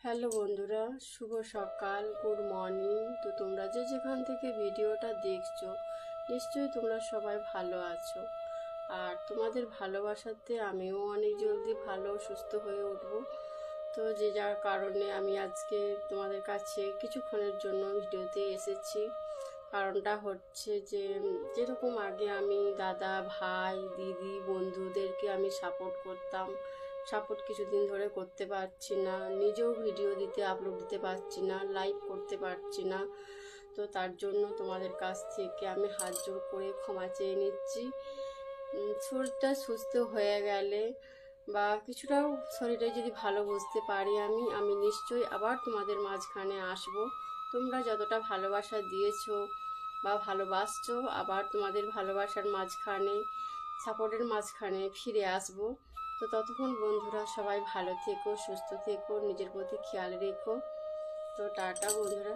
Hello বন্ধুরা, শুভ সকাল, good morning. তো তোমরা যে যেখান থেকে ভিডিওটা দেখছো নিশ্চয়ই তোমরা সবাই ভালো আছো। আর তোমাদের ভালোবাসাতে আমিও অনেক জলদি ভালো সুস্থ হয়ে উঠবো। তো যে যার কারণে আমি আজকে তোমাদের কাছে কিছুক্ষণের জন্য ভিডিওতে এসেছি। কারণটা হচ্ছে যে যেরকম আগে আমি দাদা, ভাই, দিদি, বন্ধুদেরকে আমি সাপোর্ট করতাম, সাপোর্ট কিছুদিন ধরে করতে পারছি না। নিজেও ভিডিও দিতে আপলোড দিতে পারছি না, লাইভ করতে পারছি না। তো তার জন্য তোমাদের কাছ থেকে আমি হাত জোড় করে ক্ষমা চেয়ে নিচ্ছি। শরীরটা সুস্থ হয়ে গেলে বা কিছুটাও শরীরে যদি ভালো বুঝতে পারি আমি নিশ্চয়ই আবার তোমাদের মাঝখানে আসব। তোমরা যতটা ভালোবাসা দিয়েছো বা ভালোবাসছো, আবার তোমাদের ভালোবাসার মাঝখানে, সাপোর্টের মাঝখানে ফিরে আসবো। তো ততক্ষণ বন্ধুরা সবাই ভালো থেকো, সুস্থ থেকো, নিজের প্রতি খেয়াল রেখো। তো টাটা বন্ধুরা।